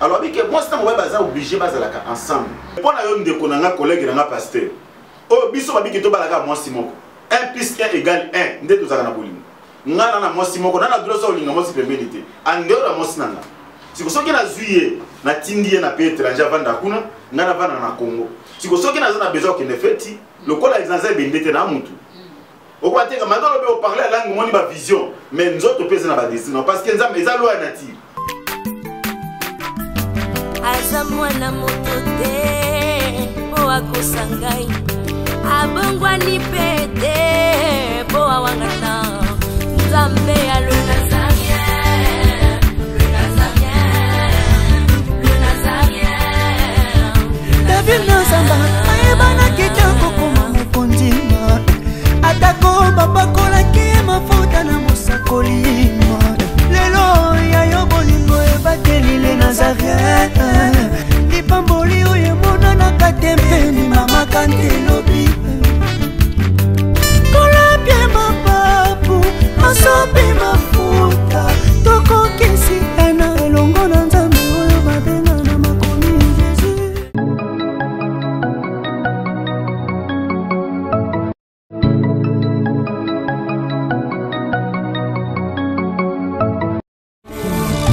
Alors moi c'est moi baza obligé bazalaka ensemble pour na yo ndeko na nga collègue na nga pasteur oh biso babiki to balaka moi simoko 1 plus 1 égale 1 nde tozaka na bolingo nga na moi simoko na droit so linga moi pembelité andeo na moi sinanga siko soki na zuye na tindi na pe étranger vanda kuna nga na vana na Congo siko soki na zana besoin que ne feti le kola exanza bendete na mutu okwateka mandolo be o parler langue moni ba vision mais nzoto pesa na ba destin parce que nzambe eza loi nature aza mwana moto te po akosangai abongwani pete po awangana nzambe ya le nazarien David Nzamba ayebana kitoko koma mokondima atako babakolaki mafuta na mosakolima lelo ya yo bolingo ebateli le Nazareth lipamboli oyo emonana katempeni mama kantelobi kolapie mapapu masopi mafuta tokokisitana elongo na nzambe oyo babenga na makomi Jésus.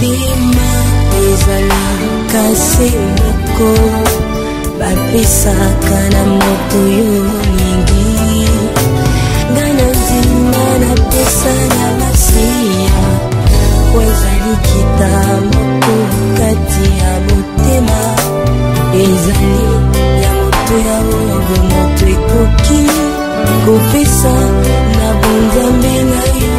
Bima ezala kasi moko bapisaka na moto yo mingi ngana nzima na pesa na masiya wezali kita moko kati ya motema ezali ya moto ya oyo moto ekoki kopesa na bonzambe na yo.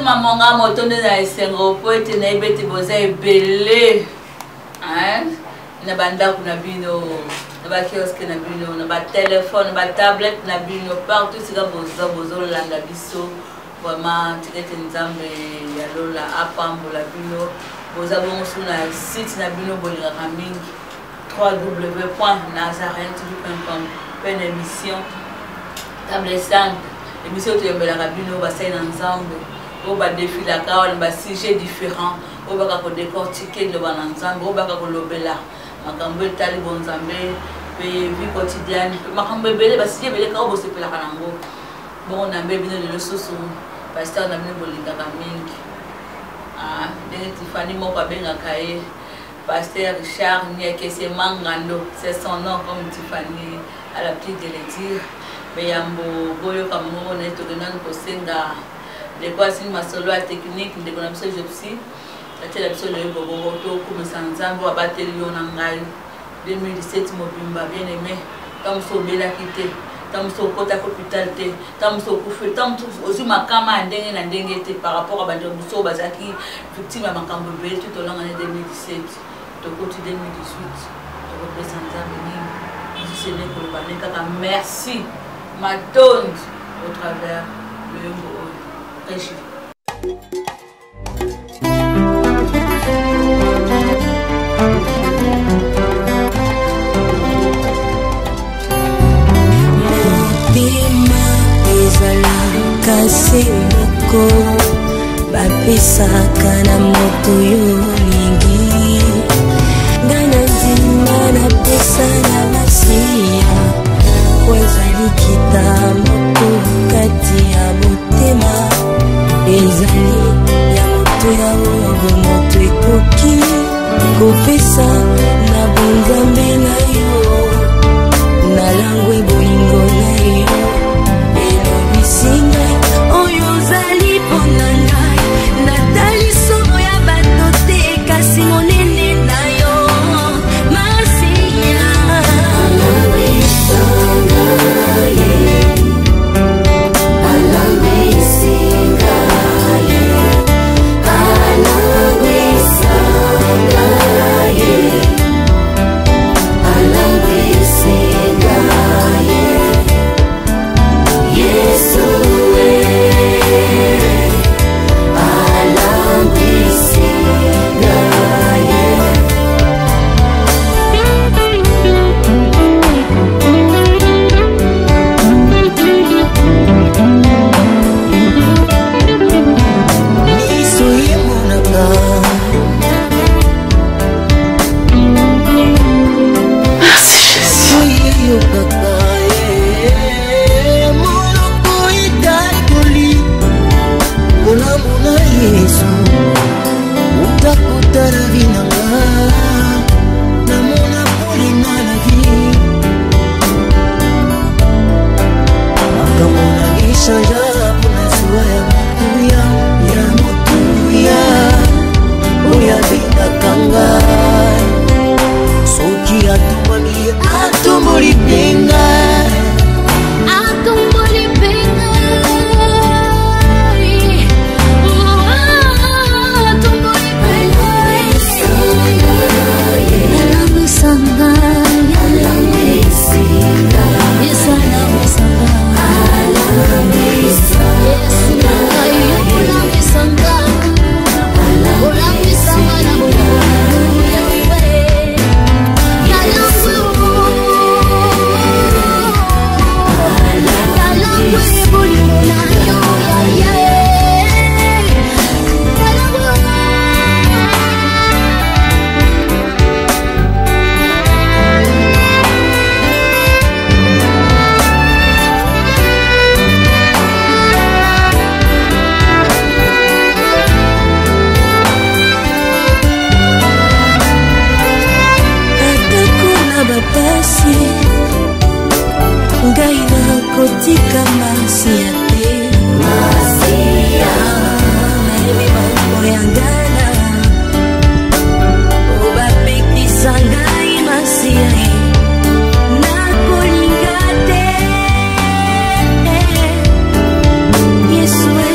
Maman moto na esengo po ete na ebeti boza ebele na banda kuna bino na ba kioske na bino na ba téléphone ba tablette na bino partout sika bozo landa biso vraiment tikete nzambe ya lola apambola bino boza bongo na site na bino bolingaka mingi www.nazarentv.com pen émission table 5 émission toyembelaka bino basai na nzambe au bas défi la carole bas sujet différent au bas qu'on décortiquer le bas ensemble au bas qu'on l'obéla ma cambe tali bon zambe vie quotidienne ma cambe belé bas sujet belé quand on se fait la canango bon on a bien le soso pasteur on a bien bolinga kaming des Tiffany mon pas bien akaye pasteur Richard Niakese Mangando c'est son nom comme Tiffany à la petite de le dire mais yambo boyo comme on est tout gagnant pour senga les voici ma solo technique de connaissance je psy la télé absolue bobo to comme sanzambo abateli yona ngai 2017 mobimba bien aimé tam so bela kité tam so kota hôpital té tam so kufu tam aussi makama ndenge na ndenge té par rapport à bande so bazaki victime ya makambo bel tout au long année 2017 to côté 2018 to représenter venir je sais que le baneka merci ma tonne au travers le Régie. Bima ezala kasi moko bapisaka na moto yo mingi ngana nzima na pesa na masiya wezali kita moko kati ya motema ezali ya moto ya oyo moto ekoki kopesa na bonzambe na yo na langwe bolingo na yo elobisi ngai oyo ozali mpona ngai natali somo ya bato te tika masia te masia nayebi bango ya ngana obapekisa ngai masia nakolinga te Yesue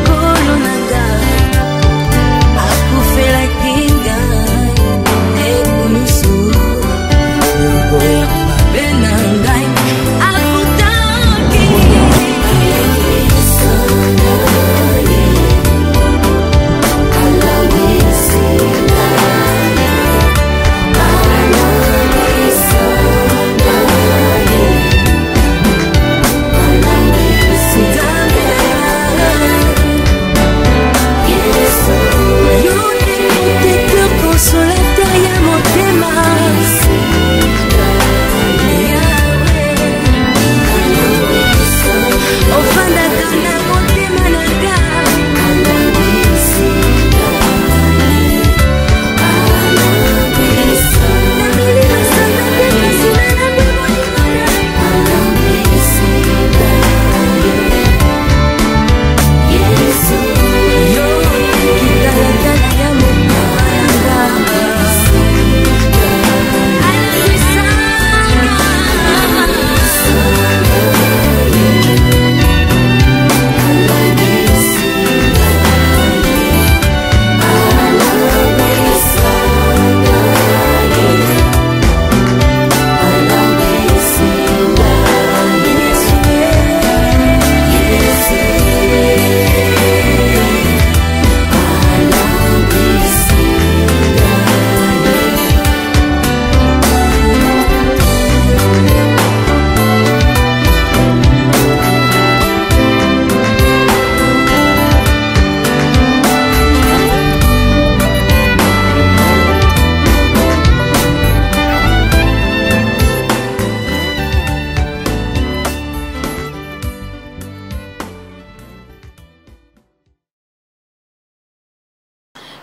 kolo nanga akufelaki ngai ekulusu yokoya mabe na ngai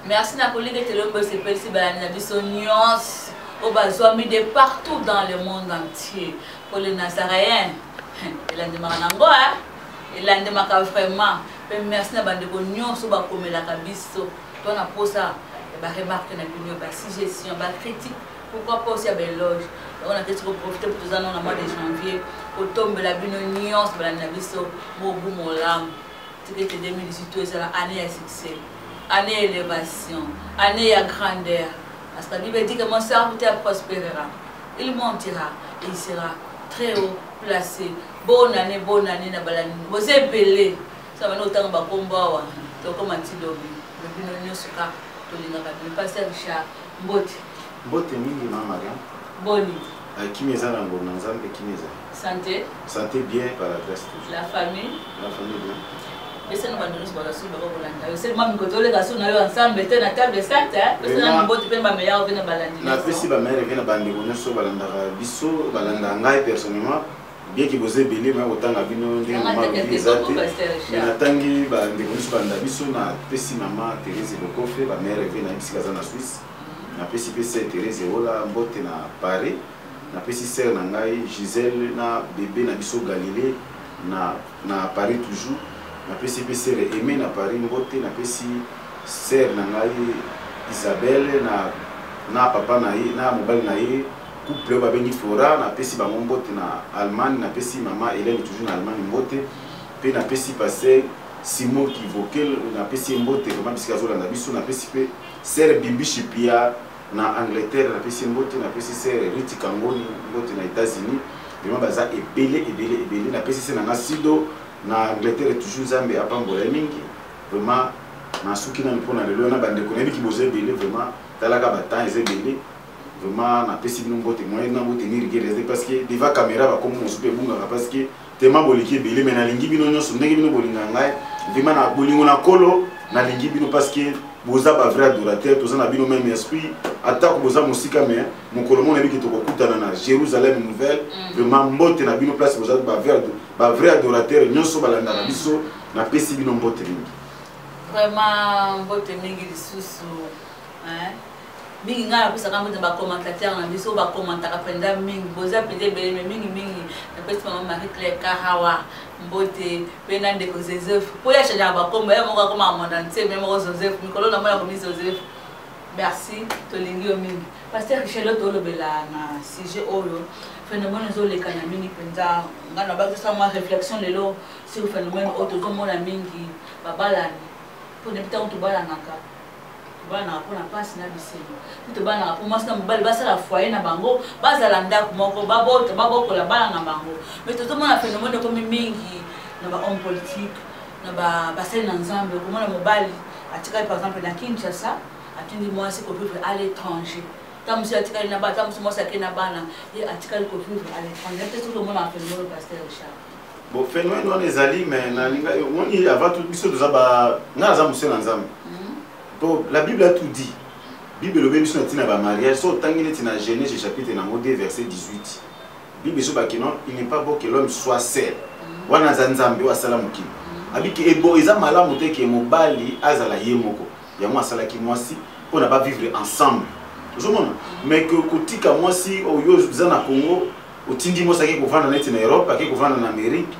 Merci Napoli que tu l'as posé ici, de partout dans le monde entier. Pour les Nazaréens, il a demandé il a demandé vraiment. Merci na bande ko nyonso ba komela kabiso. Toi na posa ba remarque na binyo ba suggestion ba critique. Pourquoi pas aussi à l'éloge. On a peut-être profiter pour tous dans le mois de janvier pour tomber la binyo nyonso ba na biso mo bu mo lam. Que 2018 c'est l'année à succès. Année élévation, année à grandeur. Parce que la Bible dit que mon serviteur prospérera. Il montera et il sera très haut placé. Bonne année, na balani. Vous êtes belé. Ça va nous faire un combat. Donc, comme un petit dobi. Le binonio suka. Le pasteur Richard. Mbote. Mbote mingi na Maria. Boni. Kimeza na ngoma nzambe kimeza. Santé. Santé bien par la grâce de Dieu. La famille. La famille bien. Et c'est nous bandons sur la soupe de Rolanda. C'est moi qui côté les garçons na yo ensemble était na table sainte hein. Parce que na mbote pe ma meilleure vient balandi. Na pesi ba mère vient bandi ko nso balanda biso balanda ngai personnellement bien ki boze belé mais autant na bino ndenge na ma bizate. Na tangi ba ndeko nso balanda biso na pesi maman Thérèse Bokofe ba mère vient na bisika na Suisse. Na pesi pesi Thérèse Ola mbote na Paris. Na pesi sœur na ngai Gisèle na bébé na biso Galilée na Paris toujours. Na pesi sœur Aimé na Paris mbote na pesi sœur na ngai Isabelle na papa na ye na mobali na ye couple ba bengi Flora na pesi ba mbote na Allemagne na pesi maman Hélène toujours na Allemagne mbote pe na pesi passer Simon qui vocal na pesi mbote vraiment bisika zo na biso na pesi pe sœur Bimbi Chipia na Angleterre na pesi mbote na pesi sœur Riti Kangoni mbote na États-Unis vraiment baza ebele na pesi na Sido na Angleterre toujours Zambie apambola mingi vraiment na suki na mpona lelo na bande ko nebi ki boze belé vraiment talaka batan ezebele vraiment na pesi bino mbote moyen na mbote ni rigere parce que devant caméra ba comme on se peut bunga parce que tema boliki belé mais na lingi bino nyonso ndenge bino bolinga ngai vraiment na bolingo na kolo na lingi bino parce que boza ba vrai adorateur toza na bino même esprit attaque boza musika mais mon kolomo nebi ki to kokutana na Jérusalem nouvelle vraiment mbote na bino place boza ba vrai adorateur nyonso balanda na biso na pesi bino mbote mingi vraiment mbote mingi lisusu hein mingi nga napesaka mbote bacommentateur na biso bakommentaka mpenza mingi boza pete ebele me mingi napesi mama Marie Claire Karawa mbote mpe na ndeko Joseph mpo ya changeaka bakombo ye moko akoma amondantie me moko Joseph mikolo na mona komi Joseph merci tolingi yo mingi Pasteur Richard oyo tolobela na sujet oyo phénomène ezolekana mingi mpenza nga na bakisa mwa réflexion lelo sur phénomène oyo tozomona mingi babalani mpo nebi ntango tobalanaka mpona mpasi na bisengo mpe tobalanaka mpo mwasi na mobali basala foyer na bango bazala ndako moko babokola bana na bango mais tozomona phénomène ekomi mingi na bahomme politique na basali na nzambe okomona mobali atikali par exemple na Kinshasa atindi mwasi kovivre à l'étranger tant monsieur atikali na bana tant monsieur mwasi akei na bana ye atikali kovivre à l'étranger peut-être tokomona phénomène Pasteur Richard bon phénomène wana ezali mais nalinga omoni avant tout biso toza nga naza mose na nzambe la Bible a tout dit. La Bible elobi biso na ntina ba mariage so otangi neti na Genèse chapitre nango 2 verset 18. Bible ezoba non, il n'est pas bon que l'homme soit seul. Wana za nzambe wa sala mokili. Abiki ebo eza malamu te ke mobali azala ye moko. Ya mwa sala ki mwasi pona ba vivre ensemble. Ozomona mais que kotika mwasi oyo za na Congo otindi mwasi ke kovanda neti na Europe ke kovanda na Amérique.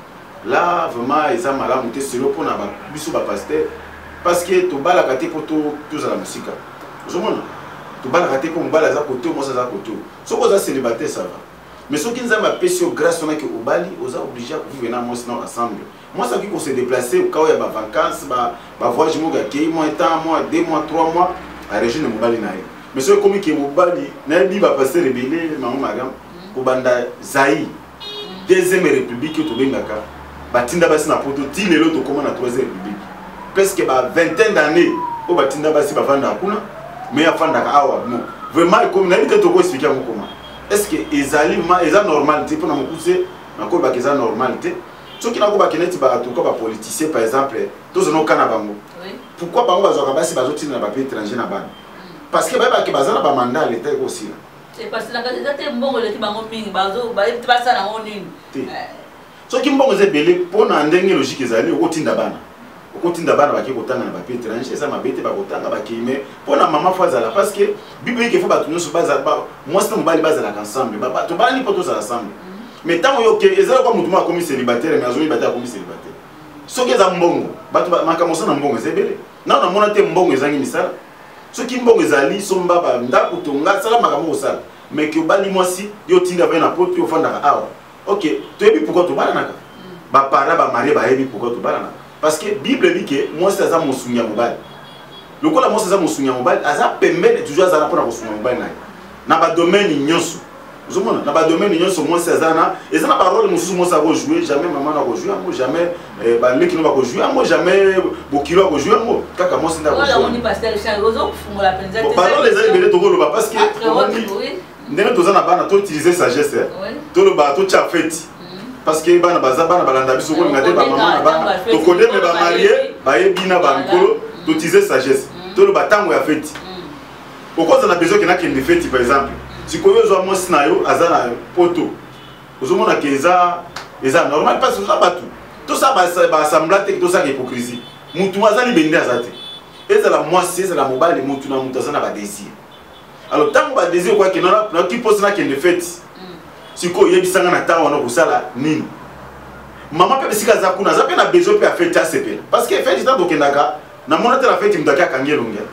Là vraiment eza malamu te selo pona ba biso ba pasteur parce que to bala kate poto tous la musique. Ozomona to bala kate po mbala za koto mwasi za koto. Soko za célibataire ça va. Mais ce qui nous a appris grâce à que Obali, on a obligé à vivre ensemble. Moi, ça qui qu'on se déplacer au cas où il y a des vacances, des voyages, des mois, 2 mois, 3 mois, à la région de Mobali. Mais ce comme que Mobali, Nabi va passer rebelle, maman Magam, au Banda Zaï, deuxième république qui est au Bengaka, Batinda Bassi na poto, Tile l'autre comment la troisième république. Presque vingtaine d'années, au Batinda Bassi va vendre à Kuna, mais à Fanda Awa. Vraiment, comme Nabi te toko expliquer comment. Est-ce que les normalité pour nous pousser encore ba keza normalité ceux qui n'ont pas keneti ba tout comme politicien par exemple tous nos kana bango pourquoi bango bazoka basi bazoti na ba pays étranger na bana parce que ba ke bazana ba mandat l'état aussi c'est parce que la candidate mbongo le ki bango mingi bazo ba tibasa na ngoni ceux qui mbongo zebele pour na ndenge logique ezali okotinda bana okotindabana baki kotanga na papier étranger ça mabete ba kotanga ba kime pona mama fazala parce que bible que faut ba tunyo so baza ba moi c'est mbali bazala ensemble ba to bani poto za ensemble mais tant yo ke ezala kwa mutu ma komi célibataire mais azoni bata komi célibataire so ke za mbongo bato makamosa na mbongo ezebele na na mona te mbongo ezangi misala so ki mbongo ezali so mbaba ndako tonga sala makambo osala mais que bali mwasi yo tinda ba na poto yo fanda awa OK to yebi pourquoi to bala naka ba para ba marié ba yebi pourquoi to bala naka parce que Bible dit que moi c'est ça mon sounya mobile. Le quoi la moi c'est ça mon sounya mobile, ça permet toujours ça pour la sounya mobile na ba domaine nyonso. Vous comprenez? Na ba domaine nyonso moi c'est ça na et ça na parole moi moi ça va jouer jamais maman na jouer moi jamais ba leki no ba jouer moi jamais bokilo ba jouer moi kaka moi c'est na. Voilà on dit Pasteur Richard ozo fungola penza. Parole les amis bele to lo parce que ndene to za na bana to utiliser sagesse to lo ba to cha fête. Parce que bana bazaba na balanda biso ko ngade ba maman na bana to connaît mais ba marié ba yebina ba mikolo to utiliser sagesse to lo batango ya fête au cause na besoin que na kende fête par exemple si ko yo zo mo sinayo azana poto ozomona ke eza normal parce que ça batu tout ça ba semblate tout ça hypocrisie mutu azali bende azate ezala mwasi ezala mobali mutu na mutu azana ba désir alors tant ba désir quoi que na qui pose na kende fête siko yebisanga na tawa na kusala nini mama pe bisika za kuna za pe na besoin pe a fête asepela parce que fête ta dokendaka na mona te la fête mutaka kangelonga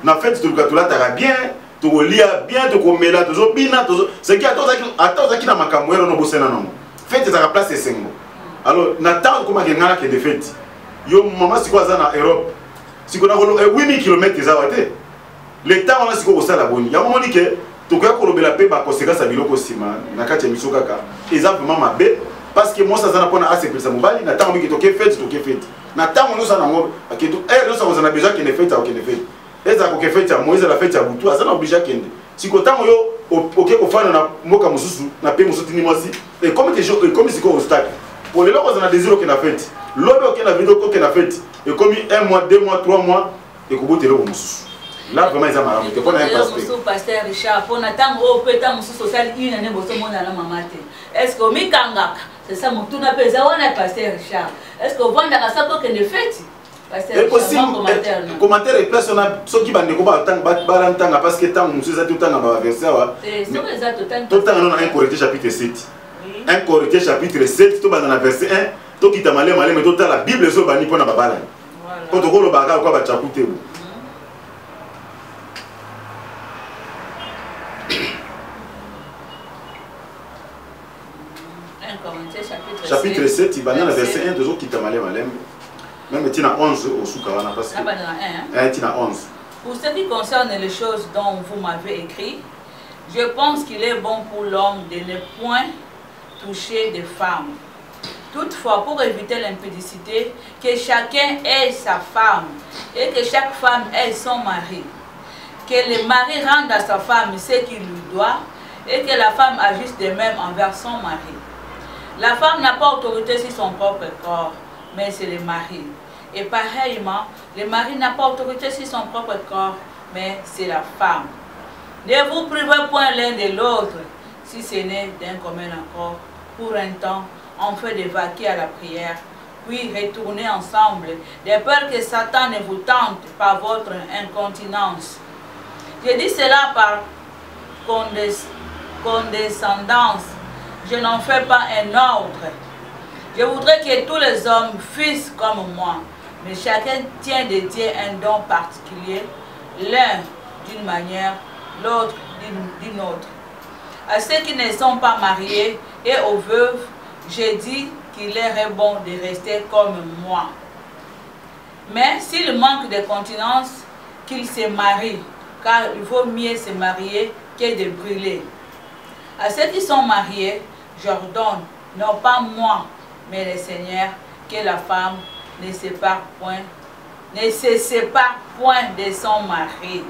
na fête to lukatula bien to lia bien to komela to zo bina to c'est qui atoza ki na makambo ero no bosena no fête za ka place esengo alors na tawa kuma ngana ke de fête yo mama siko za na Europe siko na 8000 km za wate le temps on a siko osala boni ya moni ke tokoya kolobela pe ba conséquence ya biloko sima na kati ya miso kaka eza vraiment mabe parce que moi ça za na pona asepelisa mobali na tango miki toke fête na tango no sa na ngo aketo no sa kozana besoin que ne fête au que ne fête eza ko ke fête ya Moïse la fête ya butu azana obligé kende siko tango yo oke ko fana na moka mususu na pe mususu ni mwasi et comme que et comme siko obstacle pour les loko za désir que na fête lobe que na vidéo que na fête et comme 1 mois 2 mois 3 mois et ko botelo mususu. Là vraiment ils ont te pona un pasteur Richard pour natang o peta musu social une année boso mona na mamate est-ce que mi kangaka c'est ça mutuna pesa wana pasteur Richard est-ce que vanda ka sako que ne fête Et possible commentaire et place on a ceux qui bandent combat tant balantanga parce que tant nous c'est tout temps dans verset wa. Tout temps on a un Corinthiens chapitre 7. Un Corinthiens chapitre 7 tout dans la verset 1 tout qui t'a malé mais tout la Bible so bani pona babala. Quand on le baga quoi ba chakuté. Chapitre 7 il bana la verset 1 deux autres qui t'a malé même tu as 11 au Soukawana parce que tu as 11. Pour ce qui concerne les choses dont vous m'avez écrit, je pense qu'il est bon pour l'homme de ne point toucher des femmes. Toutefois, pour éviter l'impudicité, que chacun ait sa femme et que chaque femme ait son mari. Que le mari rende à sa femme ce qu'il lui doit et que la femme agisse de même envers son mari. La femme n'a pas autorité sur son propre corps, mais c'est le mari. Et pareillement, le mari n'a pas autorité sur son propre corps, mais c'est la femme. Ne vous privez point l'un de l'autre, si ce n'est d'un commun accord, pour un temps, en fait de vaquer à la prière, puis retourner ensemble, de peur que Satan ne vous tente par votre incontinence. Je dis cela par condescendance, je n'en fais pas un autre. Je voudrais que tous les hommes fussent comme moi, mais chacun tient de Dieu un don particulier, l'un d'une manière, l'autre d'une autre. À ceux qui ne sont pas mariés et aux veuves, j'ai dit qu'il leur est bon de rester comme moi. Mais s'il manque de continence, qu'ils se marient, car il vaut mieux se marier que de brûler. À ceux qui sont mariés, j'ordonne, non pas moi, mais le Seigneur, que la femme ne se sépare point de son mari.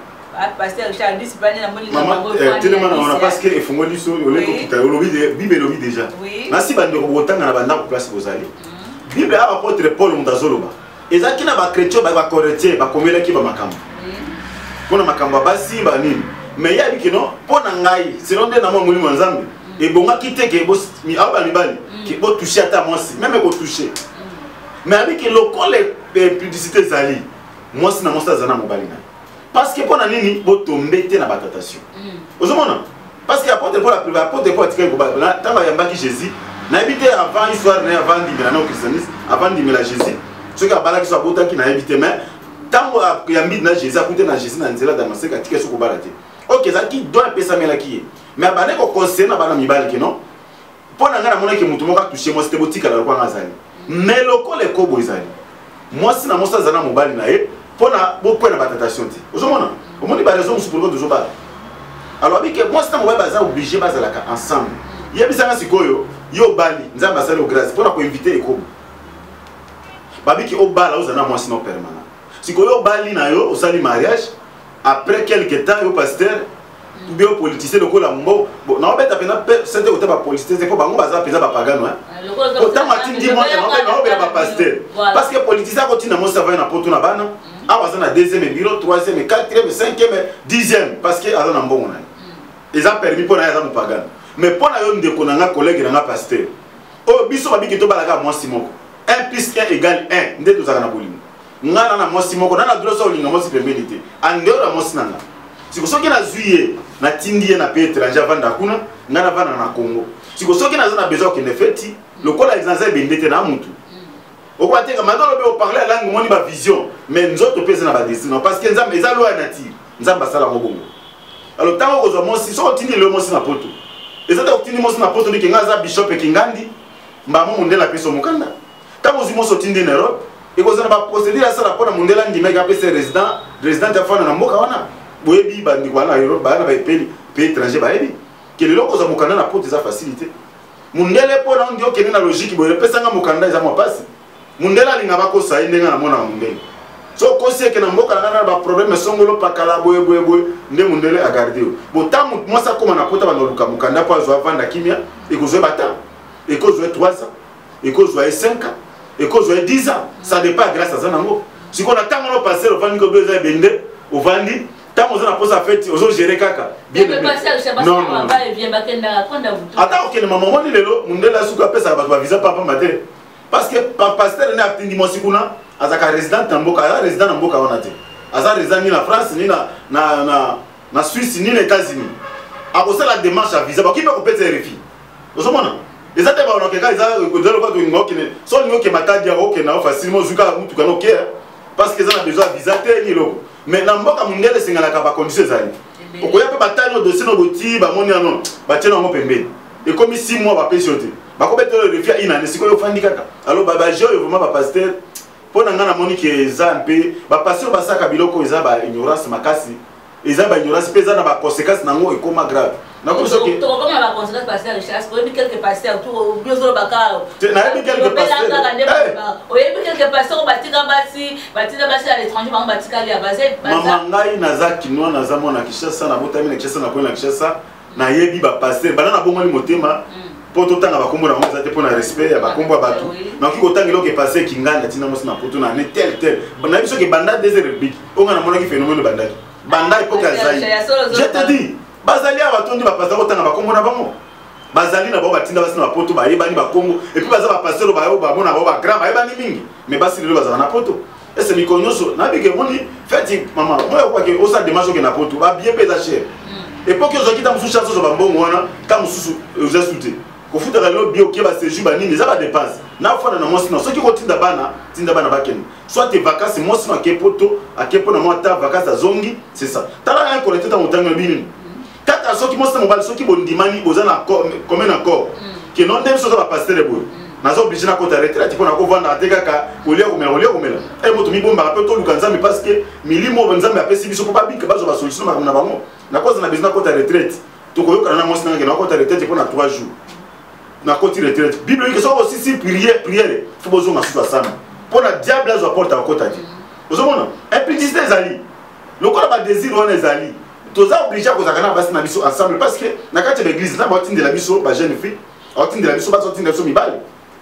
Pasteur Richard dit c'est pas maman tellement on a parce que efongoli so ole ko kita olobi Bible lobi déjà. Na si bande ko botanga na banda ko place bozali. Bible a apôtre Paul mutazoloba. Ezaki na ba chrétien ba Corinthien ba komela ki ba makambo. Pona makambo basi ba nini. Mais ya bikino pona ngai selon de na mo mulimo nzambe. Et bon qui te que boss mi aba libali qui bo toucher ata moi si même ko toucher. Mais avec le col publicité zali. Moi si na mo sta zana mobali na. Parce que pour nini bo tomber te na batatation. Ozomona parce que apôtre Paul la privé apôtre Paul tiké ko ba tant ba yamba ki Jésus na habité avant histoire na avant d'imela na christianisme avant d'imela Jésus. Ce qui a bala ki so abota ki na habité mais tant yambi na Jésus akute na Jésus na nzela damaseka tiké so ko bala te. OK ça qui doit pesa mela ki mais abane ko conseiller na bana mibali ki non. Pour na ngana mona ki mutu moka toucher moi c'était botika la kwa ngazali. Mais loko le kobo izali. Moi si na mosa zana mobali na ye pour na beaucoup na batatation ti. Ozomona au monde ba raison pour que toujours ba. Alors bi que moi c'est mobile baza obligé bazala ka ensemble. Yebisanga sikoyo yo bali nzamba sala au grâce pour na ko inviter ekobo. Babi ki obala ozana moi sinon permanent. Sikoyo bali na yo osali mariage après quelques temps yo pasteur ou bien politicien le kola mbo na obeta pena c'était au taba politicien c'est ko bango baza pesa ba pagano hein. Autant matindi moi na obeta ba pasteur parce que politicien ko tina mo savana poto na bana awaza na deuxième bureau troisième quatrième cinquième dixième parce que azana mbongo na ils ont permis pour na za mo pagano mais pour na yo ndeko na nga collègue na nga pasteur o biso babiki to balaka moi simoko 1 plus 1 égale 1 nde tozaka na bolimo ngana na moi simoko na droit so linga mo sipembelité andora mo sinanga siko soki na zuye na tindi na pe étranger vanda kuna ngana vana na Congo siko soki na zana besoin que ne feti le kola exanza bendete na mutu okwateka madolo be parler la langue moni ba vision mais nzoto pesa na ba destin parce que nzamba eza loi nature nzamba sala ngobongo alors tango ko zo mo si so tindi le mo si na poto eza ta tindi mo si na poto ndike ngaza bishop e kingandi mbamo mundela peso mukanda tango zimo so tindi na Europe e ko zana ba procédure sala pona mundela ndime ga pesa résident ya fana na mboka wana boyebi bandi wana Europe bana ba pays étranger bayebi que le loko za mukanda na poto za facilité mundele pona ndio kene na logique boye pesa nga mukanda za mo pasi mundela linga bako sa ndenga na mona mundele so kosi ke na mboka na ba problème songolo pakala boye nde mundele a garder bo tamu moi ça comme na pota bana luka mukanda pa zo vanda kimia et ko zo bata et ko zo 3 ans et ko zo 5 ans et ko zo 10 ans ça dépend grâce à ça nango si qu'on attend no passer au vandi ko besoin bende au vandi tango za na posa fête ozo gérer kaka bien non attends que le maman ni lelo mundela suka pesa ba visa papa matin parce que pasteur na atindi mosikuna azaka résident tamboka aza résident na mboka wana te aza résident ni na France ni na Suisse ni na États-Unis akosala démarche à visa bakiba kopesa RFI ozomona eza te baonokeka eza kodelo kwa ngokene so ngoke matadi ya na facilement zuka mutuka no ke parce que ça a besoin de visa te ni loko mais na mboka mundele singalaka ba conditions ezali okoya pe batano dossier no boti ba moni ano batena ngo pembeni et comme 6 mois ba pensionné ba ko betelo refia ina ne siko yo fandi kaka alors baba jo yo vraiment ba pasteur pona ngana moni ke zampe ba pasteur ba saka biloko eza ba ignorance makasi eza ba ignorance pe eza na ba conséquences nango e koma grave na ko so ke to comme la conséquence pasteur recherche ko quelques pasteurs autour biozolo bakao na yebi quelques pasteurs oyebi quelques pasteurs batika basi à l'étranger bango batika ya basé mama ngai naza kinwa naza mona Kinshasa na botami na Kinshasa na ko na Kinshasa na yebi ba pasteur bana na bongo ni motema poto tanga bakombo na ngo te pona respect ya bakombo batu na kiko tangelo ke passer kinganda tina mosi na poto na ne tel na biso ke banda désert big onga na mona ki phénomène banda époque azai je te dis bazali ya batondi ba pasteur otanga bakombo na bango bazali na ba batinda basi na poto ba yebani bakombo et puis baza ba pasteur ba yo ba mona ba grand ba yebani mingi mais basi lelo bazana na poto et c'est mikonyoso na bige moni feti mama moi kwa ke osa démarche ke na poto ba bien pesa cher époque ozaki ta musu chance zo ba mbongo wana ka mususu oza ko futa le bio ki ba séjour ba nini za ba dépense na fona na mosi na soki ko tinda bana bakeni soit tes vacances mosi na kepoto akepo na mota vacances azongi c'est ça tala un collecteur ta motanga bini tata soki mosi na mobali soki bondimani boza na comme un accord que non dem so za ba passer bo na zo obligé na kota retraite pour na ko vendre ateka ka olia komela e moto mi bomba pe to lukanza mi parce que milimo banzambe apesi biso ko ba bika bazo ba solution na bango na cause na besoin kota retraite to ko yoka na mosi na kota retraite pour na 3 jours na côté retraite bible que ça aussi si prière faut besoin na sous ensemble pour la diable azo porte à côté dit vous mona implicité ezali lokola ba désir on ezali toza obligé ko zakana basi na biso ensemble parce que na kati de l'église na ba tindi la biso ba jeune fille otindi la biso ba tindi la biso mibali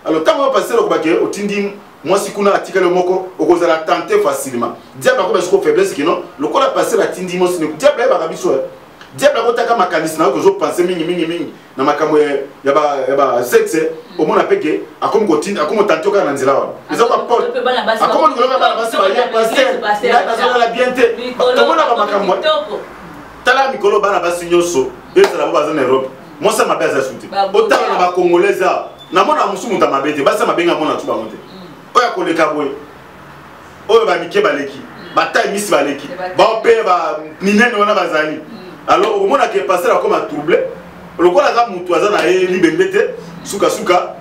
alors quand on va passer le baké otindi moi si kuna atikale moko okozala tenter facilement diable ko ba ko faiblesse que non lokola passer la tindi mo sine diable ba biso diable akotaka makanisi na ko penser mingi na makambo ya ba sexe au monde apeke akomi kotinda akomi tantoka na nzela wana eza ko porte akomi ngoloka bana basi ba ya passer na la bienté to mona ba makambo tala mikolo bana basi nyoso ezala ba za na Europe moi ça m'a baza souti otala na ba congolais na mona musu muta mabete basa mabenga mona tu ba monte oya koleka boy oyo ba mike baleki ba taille misi baleki ba pe ba minene wana bazali alors au moment que passer comme à troublé le quoi la mutu aza na libembete suka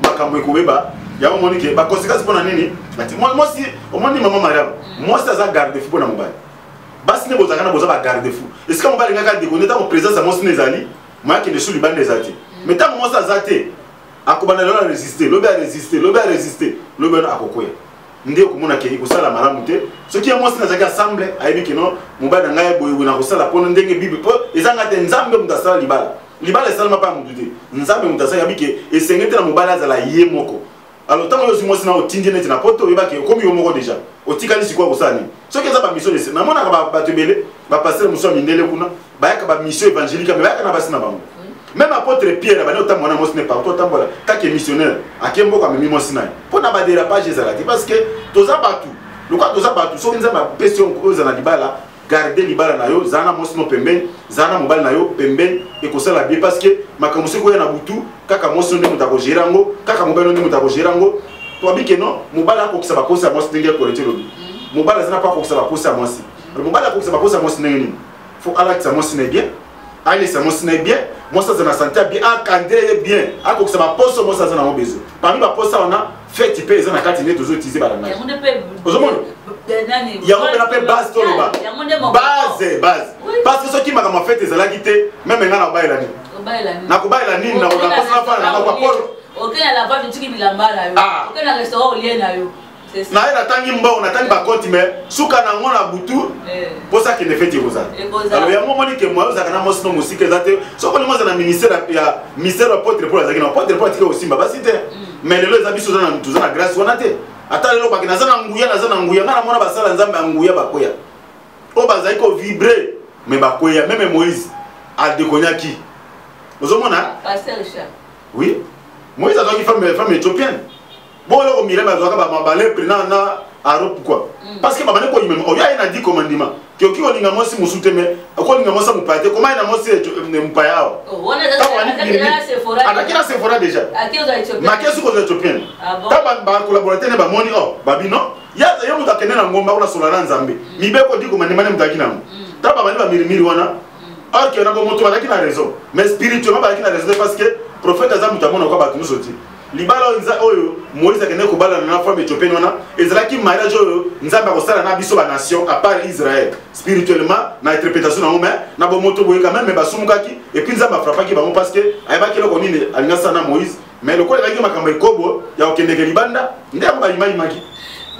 makambo ekobeba ya au moment que ba conséquence pour na nini moi si au moment maman mariam moi ça za garde fou pour na mobile basi ne bozaka na boza ba garde fou est-ce que mobile ngaka déconner ta présence à moi si nezali moi qui ne suis liban des ati mais tant moi ça zate akobana la résister lobe a résister lobe na akokoya ndé komona ke ikosala malamu te soki ya mwasi nazaki assemble ayebi ke no mobali na ngai boye na kosala mpona ndenge bible po ezanga te nzambe mutu asala libala esalama mpa mutu te nzambe mutu asala yabi ke esenge te na mobali azala ye moko alors ntango yosi mwasi na otindi neti na poto oyebake okomi yo moko déjà otikali sikoya kosala nini soki eza bamission ese namonaka bato ebele bapastere mosu ya mindele kuna bayaka bamission évangélique me bayaka na basi na bango même apôtre Pierre bana otamona mosi ne partout tambola kake missionnaire akemboko amemi mosi naye pona ba dérapage ezalaki parce que toza batu lokwa toza batu so nzamba question oza na libala garder libala na yo zana mosi no pembeni zana mobali na yo pembeni ekosala bien parce que makambo seko ya na butu kaka mosi nde mutako gerango kaka mobali nde mutako gerango to bike no mobali akokisa bakosa mosi ndenge ko retelo mobali zana pa akokisa bakosa mosi mobali akokisa bakosa mosi ndenge faut alakisa mosi ne bien allez ça mosi ne bien moi ça na santé bien encadré bien akokisa baposo moi ça na mo besoin parmi baposa on a fait type ezana kati ne tozo utiliser balanga ozomona ya on appelle base to loba base parce que ce qui m'a fait ezala kité même ngana baila ni na kubaila nini na kosa fana na kwa polo okena la vente tiki bilamba na yo okena restaurant olien na yo na ela tangi mbao na tangi ba compte mais suka na ngona butu pour ça qu'il ne fait tiroza alors ya mo moni ke moi za kana mo sino musique zate so ko mo za na ministère ya ministère apôtre pour za kina apôtre pour tika osimba basi te mais lelo za biso za na tuza na grâce wana te ata lelo ba kina za na nguya ngana mona basala nzambe nguya bakoya o bazai ko vibrer mais bakoya même Moïse a dekonyaki ozomona pasteur Richard oui Moïse a dit femme éthiopienne bon le milé bazwaka ba mabale prena aro pourquoi parce que babane ko yimem o ya ina di commandement que oki olinga mosi musuteme ko olinga mosa mupate comment ina mosi mpaya on a atakila Sephora déjà makesu ko Ethiopienne ta ba collaborateur ne ba moni babino ya yo mutakene na ngomba kuna solana nzambe mibeko di commandement ne mutakina ta babane ba mirimiri wana ok on a bon moto bakina raison mais spirituellement bakina raison parce que prophète azam mutamona ko batu musoti libala oyo Moïse akende ko bala na femme éthiopienne wana ezalaki mariage oyo nzambe akosala na biso ba nation à part Israël spirituellement na interprétation na ngomba na bo moto boye quand même mais basumukaki et puis nzambe afrapaki bango parce que ayebaki loko nini alinga sana Moïse mais le ko elaki makambo ekobo ya okende ke libanda ndeko ba imaki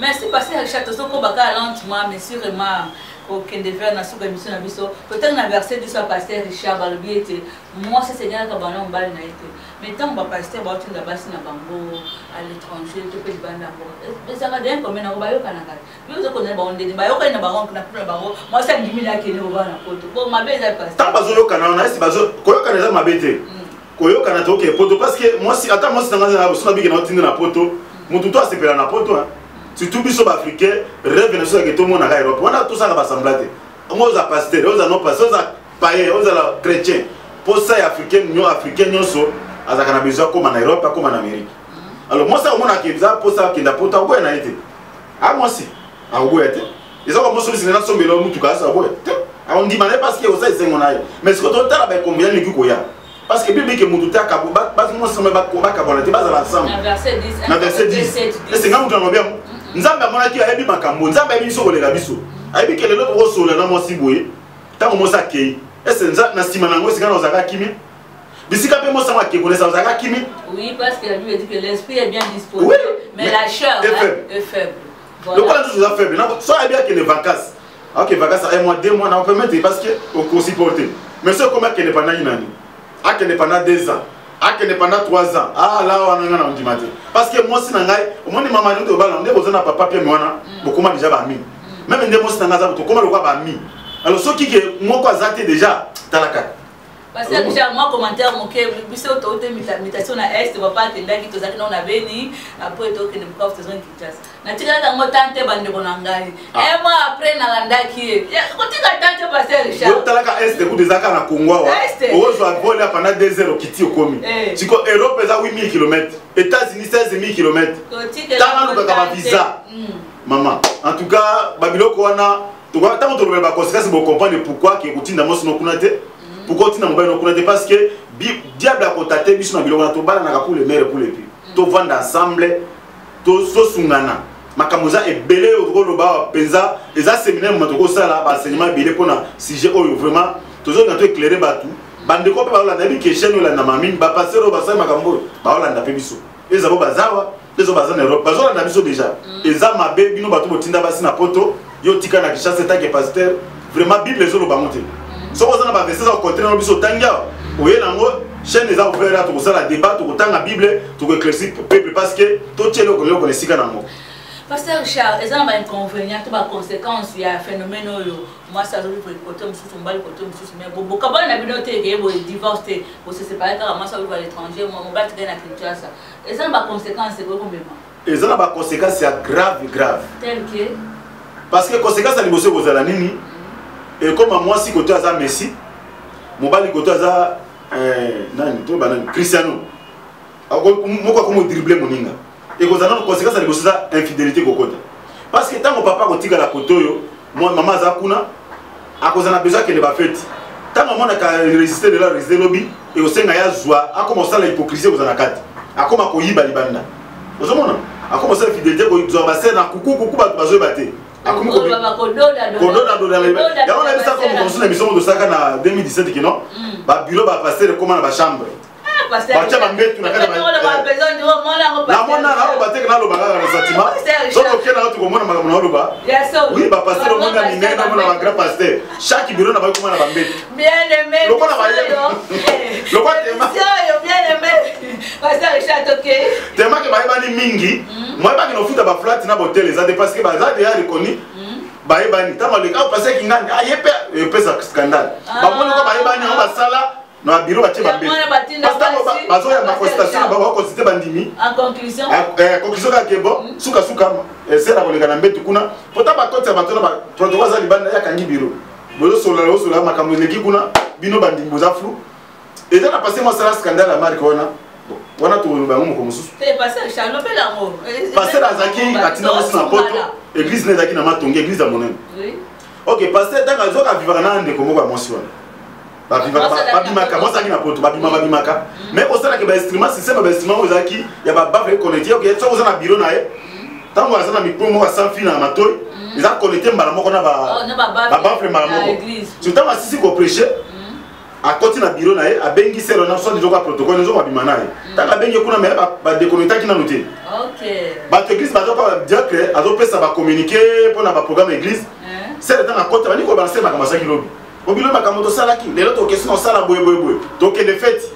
merci pasteur Richard Tosoko baka lentement mais sûrement aucun devoir na suka mission na biso peut-être na verset 10 pasteur Richard balobi était moi c'est Seigneur ka bana mbali na été mais tant ba pasteur ba tinda basi na bango à l'étranger to pe bana ngo mais ça va bien comme na ba yo kana kali biso ko na ba onde ba yo kana ba ngo na pula ba ngo moi ça ndimi la kene ba na poto bon ma beza pasteur tant bazo yo kana na esi bazo ko yo kana za mabete ko yo kana to ke poto parce que moi si ata moi si tanga na so na biki na tinda na poto mutu to asepela na poto hein surtout biso africain rêve na so que tout le monde na Europe on a tout ça ba semblate on za pasteur on za no pasteur on za païen on za la chrétien pour ça africain nyo africain nyonso azaka na besoin comme en Europe comme en Amérique alors moi ça on a que ça pour ça que na poto ko na été ah moi si ah ouais été ils ont commencé à se sombelo mutu ka ça ouais on dit mané parce que ça c'est mon aïe mais ce que tu as ba combien les ko ya parce que bible que mutu ta ka ba moi ça me ba ko ba ka bonate ba za ensemble na verset 10 et c'est quand on bien nzambe amonaki ayebi makambo nzambe ayebi biso kolela biso ayebi ke lelo kosola na mwasi boye ntango mosi akei ese na nsima nango esika na ozalaka kimi bisika mpe mosango akekonesa ozalaka kimi oui parce que la Bible dit que l'esprit est bien disposé oui, mais la chair est faible lokola ntutu oza faible so ayebi akende vacance aoke vacance 1 mois 2 mois na opermettre parce que okosupporte mais so okomi akende pendant nani akende pendant 2 ans akende pendant 3 ans ah là on a on dit matin parce que moi si na ngai omoni mama ndio bala ndeko zana papa pia mwana bokoma déjà ba mi même ndemo si na ngaza bokoma lokwa ba mi alors ce qui que moko azate déjà talaka parce que déjà moi commentaire mon que biso to te mutation na est papa tendaki to zaki na na beni après to que ne pas faisant Kinshasa na tika ka ngotante bande kona ngai et moi après na landaki ko tika tante passer Richard yo talaka est ku dezaka na Congo wa ozo voler pendant 2 heures kiti okomi tiko Europe eza 8000 km États-Unis 16000 km tana luka ka visa maman en tout cas babiloko wana to kwa tango to ba conséquence bo comprendre pourquoi que kutinda mosi no kunate pourquoi tu n'as pas parce que diable a contacté biso na biloko na to bala na pour les mères pour les filles to vendre ensemble to so sungana makamuza e belé au loba penza eza séminaire matoko sala ba enseignement belé pona sujet oyo vraiment toujours na to éclairer batu bande ko pa la nabi que chaîne la na mamine ba passer ba sa makambo ba la ndape biso eza bo bazawa les autres en Europe bazola na biso déjà eza mabe bino batu botinda basi na poto yo tika na Kinshasa ta que pasteur vraiment bible les autres ba monter so ko zana ba verset au contraire no biso tanga oye nango chaîne eza ouvert to ko sala débat to ko tanga bible to ko éclaircir peuple parce que to tielo ko le sika nango pasteur Richard eza na ba inconvénient to ba conséquences ya phénomène oyo moi ça veut dire côté mususu mbali côté mususu mais bon kabana na bino te ke bo divorce bo se séparer car moi ça veut à l'étranger moi mon gars te na Kinshasa eza na ba conséquences ko combien eza na ba conséquences ya grave tel que parce que conséquences ali bosse bozala nini et comme moi si côté aza Messi mobali côté aza nani to banani Cristiano moko ko mo dribbler moninga et ko zana conséquences ali bosse infidélité ko kota parce que tant mon papa ko tika la koto yo moi maman aza kuna akozana besoin que ne ba fête tant maman na ka résister de la résister lobby et au senga ya joie a commencé la hypocrisie kozana kati akoma ko yiba libanda ozomona a commencé infidélité ko zo ba na kuku ba bazo baté akomi ko kododa ya on a vu ça comme on a mission de ça na 2017 qui non ba bureau ba passer comment na ba chambre bacha bangetu na kana na mona na ba teke na lo banga na sentiment donc ok na to komona makambo na lo ba oui ba passer au monde ni nena mona ba grand pasteur chaque bureau na ba comment na ba mbet bien aimé lo kona ba lo kwa tema bien aimé pasteur Richard OK tema ke ba ni mingi moi ba ki no futa ba flat na hotel za parce que ba za déjà reconnu ba ebani tama le ka passer ki ngani ayepe pesa scandale ba mona ko ba ebani on ba sala na biro batie bambe bazo ya consultation ba consulter bandimi en conclusion conclusion ka kebo suka sera koleka na mbetu kuna pota ba kotsa batona ba protocole za libanda ya kangi biro bozo sola makambo leki kuna bino bandimi boza flou et dans la passé moi ça scandale à marque wana to bango mo komususu c'est passé Charles Belango passé la zaki atina aussi na poto église ne zaki na matongi église à monene oui OK passé dans la zoka vivre na ndeko moko ya mwasi wana babimaka moi zaki na poto babimaka mais au sala ke ba instrument système ba instrument mo zaki ya ba bave connecté OK so oza na bureau na ye tango aza na micro mo sans fil na matoi ils a connecté mbala moko na ba bave mbala moko surtout ma sisi ko prêcher à côté na bureau na ye abengi selo na so de joka protocole nzo babima na ye tanga bengi kuna mais ba déconnecter ki na noté OK ba église ba zoka dire que azo pesa ba communiquer pour na ba programme église c'est le temps à côté ba ni ko ba sema kama saki lobi obilo makamoto salaki lelo to question sala boye to ke de fête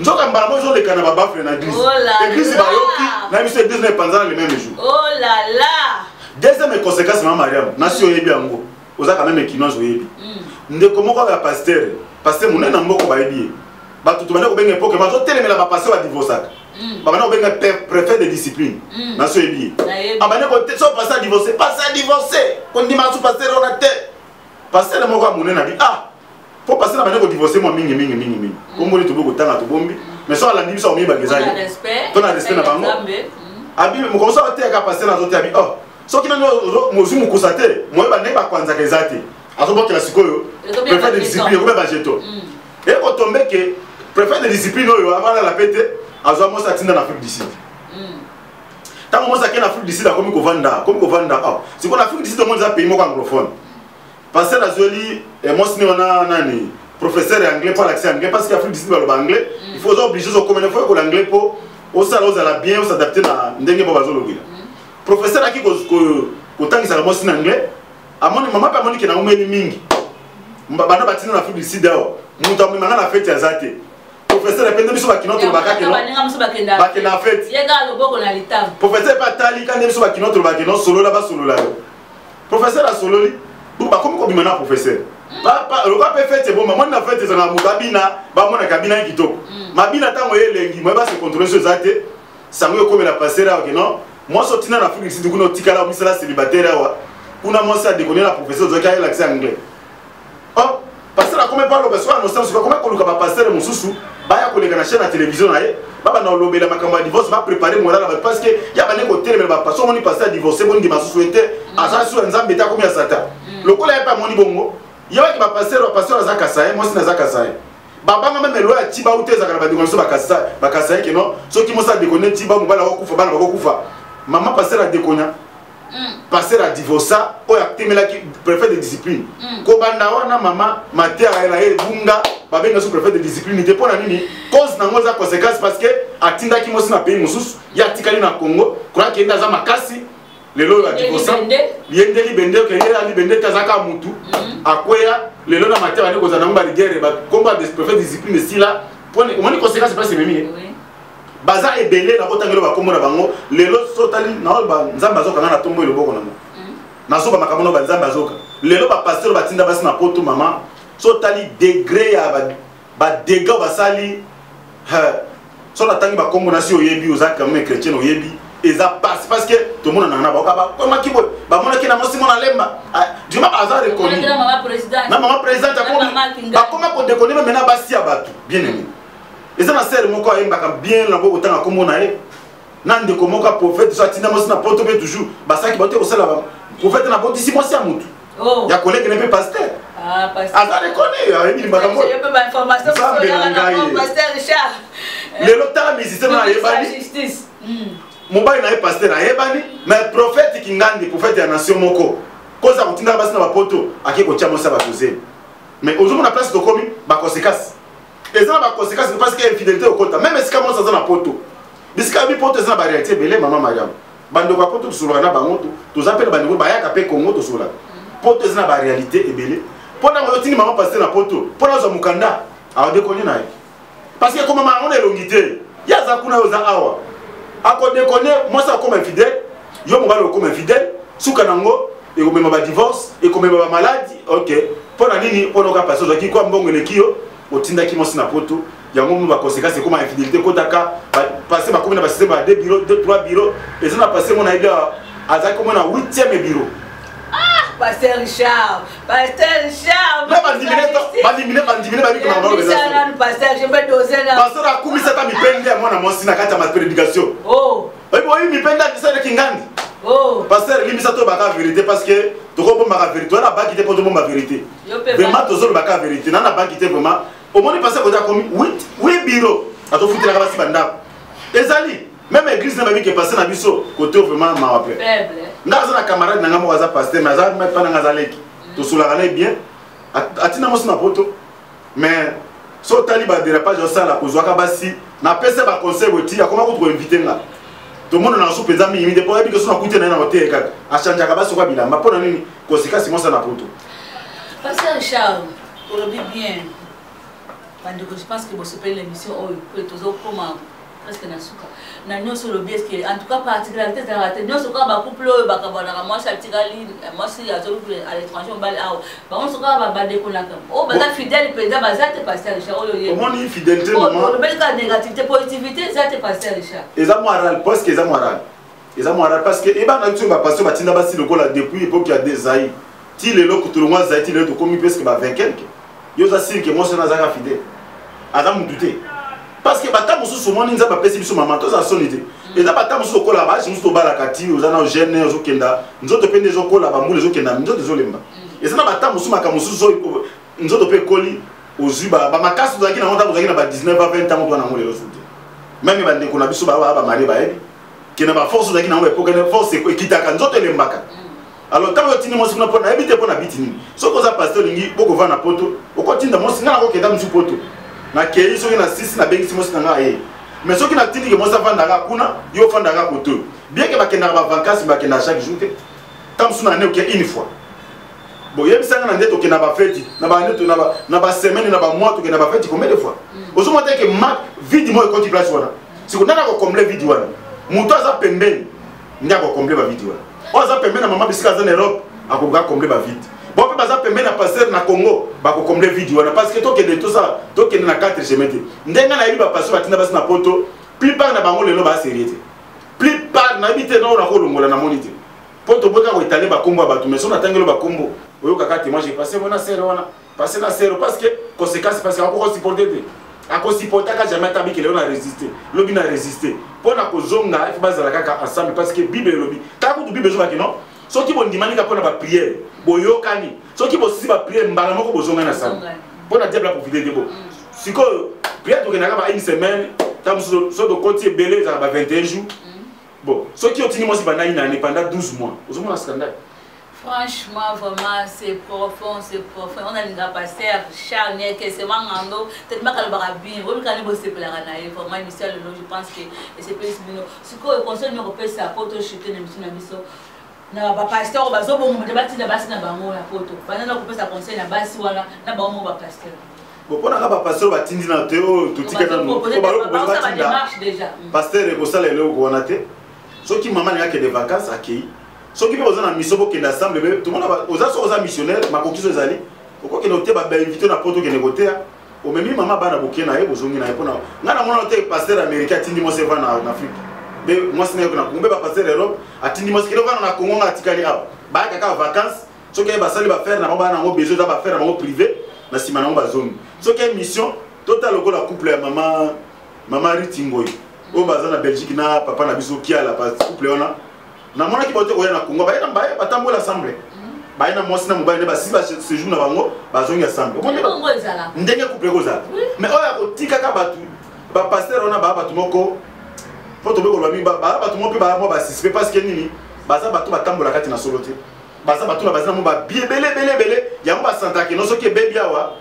nzoka mbala mo zo le kana ba bafre na église église ba yoki na biso église na pendant le même jour oh là là deuxième conséquence ma Mariam nation yebi yango oza quand même kinozo yebi ndeko moko ya pasteur munena mboko ba yebi ba tutu bana ko benga époque ma zo telemela ba pasteur ba divorcer ba bana ko benga préfet de discipline nation yebi abane ko so pasteur divorcer ko ndima su pasteur on a te pasteur moko munena bi faut passer na bana ko divorcer moi mingi ko mboli to boko tanga to bombi mais so ala ndimisa o mi ba gezali to na respect na bango abi mo ko so te ka pasteur na zo te abi so kina mo zumu kusate mo ba ne ba kwanza kezate azobokela sikoyo préfet de discipline ko ba jeto et ko tombe que préfet de discipline oyo avant la pete azo mo sa tinda na Afrique du Sud tant mo sa ke na Afrique du Sud comme ko vanda si ko na Afrique du Sud mo za pays mo anglophone parce que la zoli moi si on a nani professeur anglais pas l'accent anglais parce qu'Afrique du Sud ba anglais il faut obliger au commun faut que l'anglais pour au ça la bien au s'adapter na ndenge ba bazolobila professeur aki ko tangisa la moi si anglais amoni mama pa moni ke na umeni mingi bana batina na Afrique du Sud awo muta mimanga na fête ya zate professeur epende biso bakinoto bakake no bakena fête yega loboko na litamu professeur pa tali kande biso bakinoto bakeno solo la ba solo la professeur a sololi ba comme ko bimana professeur ba le ba pe fête bon maman na fête za na mukabina ba mona kabina kitoko mabina tango yelengi mo ba se contrôler ce zate sango ko la passer là OK non moi sotina na Afrique du Sud kuno tikala misala célibataire awa kuna moi ça déconner la professeur zo ka l'accent anglais passer la comme parle parce que non c'est comment ko luka ba passer mususu ba ya ko leka na chaîne na télévision na ye baba na lobela makambo ya divorce ba préparer moral parce que ya ba ne ko télé ba passer moni passer divorcer bon di masu souhaiter asa su nzambe ta komia sata lokola ya pa moni bongo yawa ki ba passer azaka saye moi sina zaka saye baba nga même loi ya tiba uteza kana ba dikonso ba kasaye ke non soki mo sa déconner tiba mo bala ko kufa bana ba ko kufa maman passer a déconner passer à divorcer o ya temela ki préfet de discipline ko banda wana mama matera ela e bunga babenga sous préfet de discipline était pour na nini cause na ngoza conséquence parce que atinda ki mosi na pays mususu ya tikali na Congo kwa kenda za makasi lelo ya divorcer yende libende ke yela libende tazaka mutu akwea lelo na matera ni koza na ngba ligere ba combat de préfet de discipline sila pour ni conséquence pas memi baza ebele na kotangelo ba komona bango lelo sotali na ba nzamba zoka na tombo eloboko nango nazo ba makamono ba nzamba zoka lelo ba pasteur batinda basi na poto mama sotali degré ya ba dégâts basali so na tangi ba komona si oyebi ozaka me chrétien oyebi eza passe parce que tout le monde na ba ba koma kibo ba mona kina mosi mona lemba du ma bazar reconnu na maman présidente ba koma ko déconner mais na basi ya batu bien aimé. Et ça, c'est mon corps, il bien la boue autant comme on a eu. Nande comme un prophète, soit tina mos na porte toujours. Basa qui botte au sel là. Prophète na botte ici moi c'est amout. Oh. Ya collègue ne peut pas pasteur. Ah pasteur. Ah ça reconnaît, il m'a dit. Je peux pas information sur le pasteur Richard. Le lota musicien na yebani. Justice. Mon bail na pasteur na yebani, mais prophète qui ngandi prophète ya nation moko. Cause a utinda basi na ba poto, akiko tia mosa ba doser. Mais aujourd'hui on a place de commis, ba conséquence. Et ça va conséquence parce qu'il y a infidélité au compte. Même si comment ça dans la poto. Bisca bi poto ça va réalité belé maman Mariam. Bando kwa poto sur na bangoto. Tous appelle bando ba ya kapé Congo to sur la. Poto ça na réalité et belé. Pendant que tini maman passer na poto. Pendant za mukanda. A déconner na. Parce que comme maman on est longité. Ya za kuna oza awa. A ko déconner moi ça comme infidèle. Yo mo balo comme infidèle. Suka nango et comme ba divorce et comme ba maladie. OK. Pendant nini pendant ka passer za ki kwa mbongo le kio. otinda ki mosi na poto yango mu ba conséquences comme infidélité kotaka passer ba comme na ba système ba 2 bureaux 2 3 bureaux et ça na passer mon idea azaki comme na 8e bureau. Pasteur Richard, Pasteur Richard. Là, pas diminuer, pas diminuer, pas dire comment on va faire. Pasteur, je vais doser là. Pasteur a commis ça, mi peine à moi dans mon sina quand ma prédication. Oh. Oui, oui, mi peine à ça de Kingandi. Oh. Pasteur, lui, ça to baka vérité parce que tu comprends ma vérité. On a pas quitté pour tout le monde ma vérité. Vraiment, tu as baka vérité. On a pas quitté vraiment. Au moins, pasteur, on a commis 8 bureaux. À tout foutre la cabane banda. Ezali. Même l'église n'a pas vu que passer dans biso côté vraiment ma rappel. Faible. Ndaza na camarade nanga mo za pasteur mais za même pas nanga zaleki. To soulagana bien. Atina mo na poto. Mais so taliba dérapage au sala kozwaka basi na pesa ba conseil woti akoma ko inviter nga. To monde na so peza mi de pour que so na kuite na hotel kaka. Achanja ka basi kwa bilamba pona nini konséquence mo na poto. Pasteur Charles, pour le bien. Je pense que vous suppléez l'émission pour toujours comment presque nasuka na nyonso lobi est que en tout cas particularité za raté nyonso ka ba couple ba ka bona ka mwasi atikali mwasi ya zolo à l'étranger mbali awo ba on soka ba dékonaka o ba fidèle président ba za te pasteur Richard oyo ye comment ni fidélité maman le bel cas négativité positivité za te pasteur Richard eza moral parce que eza moral parce que e ba na tu ba pasteur ba tinda ba si lokola depuis époque ya des aïe ti le loko tout le monde zaïti le to komi presque ba 20 quelque yo za si que moi ça na za fidèle adam douter parce que bata musu somo ninza ba pesi biso mama to za sonité et da bata musu kola ba musu to bala kati ozana jeune ozokenda nzoto pe ndezo kola ba mbule ozokenda nzoto zolemba et ça na bata musu maka musu zo nzoto pe koli ozuba ba makasi zaki na monta zaki na ba 19 à 20 ans to na ngole losuti même ba ndeko na biso ba mari ba ebi ke na ba force zaki na ngole pour que force ko kitaka nzoto lembaka alors tant que tini mo sina pona ebite pona bitini so ko za pasteur lingi boko va na poto okotinda mo singa na ko keda musu poto na kei soki na 6 na bengi simosi nanga ye mais soki na tindi ke mosa fandaka kuna yo fandaka koto bien que bakendaka ba vacances bakenda chaque jour te tam suna ne ke une fois bon yebisanga na ndeto ke na ba fête na ba ndeto na ba semaine na ba mois to ke na ba fête combien de fois ozo monter que ma vide mo ekoti place wana siko nana ko combler vide wana muto aza pembeni ndia ko combler ba vide wana oza pembeni na mama bisika za na Europe akoka combler ba vide. Bon, par exemple, même na passer na Congo, ba ko combler vidéo parce que to que de tout ça, to que na 4 chemin. Ndenga na yiba passer batina bas na poto, plupart na bango lelo ba sérieux. Plupart na bité na ko longola na monité. Poto boka ko italé ba kombo ba tu mais so na tangelo ba kombo. Oyo kaka moi j'ai passé bona sero wana. Passer na sero parce que conséquence parce que encore supporter de. Ako supporter ka jamais tabi que le on a résisté. Lobi na résisté. Pona ko zonga il faut bazala kaka ensemble parce que Bible lobi. Ta ko du Bible zo ba kino. Ceux qui vont demander qu'à la prière, boyokani. Ceux qui vont aussi la prière, mbalamoko bozonga na sam. Pour la diable profiter de bon. Si que prière donc na une semaine, tam so de côté belé ça va 21 jours. Bon, ceux qui ont tenu moi si pendant une année pendant 12 mois. Vous avez un scandale. Franchement, vraiment, c'est profond, c'est profond. On a une pasteur, charnier, que c'est mangando, tellement qu'elle va bien. Vous voyez, quand il bosse pour la ranaï, vraiment, il me le je pense que c'est plus bien. Ce que conseil nous repère, c'est à porte chuter, nous sommes na ba pasteur bazo bo mo debati na basi na bango ya poto bana na kopesa conseil na basi wala na ba mo ba pasteur bo pona ka ba pasteur ba tindi na teo tutika na no ko ba ba démarche déjà pasteur ko sala le ko wana te soki mama na ke de vacances akei soki pe ozana mission bo ke ensemble tout le monde oza missionnaire ma kokiso ezali oko ke note ba inviter na poto ke negotea o memi mama bana bokena e bozongi na e pona ngana mona te pasteur américain tindi mo se va na Afrique. Moi c'est na Congo ba passer Europe atindi mosquée na Congo na tikali aba ba kaka vacances soki ba sali ba faire na ba na ngo besoin za ba faire na ngo privé na sima na ngo ba zone soki mission total ko la couple ya mama Ritingoi o baza na Belgique na papa na biso kia la pas couple ona na mona ki bote ko na Congo ba ba tambola assemblée ba na mosi na mobile ne ba si ba séjour na bango ba zone assemblée Congo ezala ndenge couple ko za mais oya ko tikaka batu ba pasteur ona ba batu moko faut tomber ko lami ba batu mo pe ba mo ba sispe parce que nini baza batu batambola kati na solote baza batu na baza mo ba bien belé ya mo ba santa ke no soki bebi awa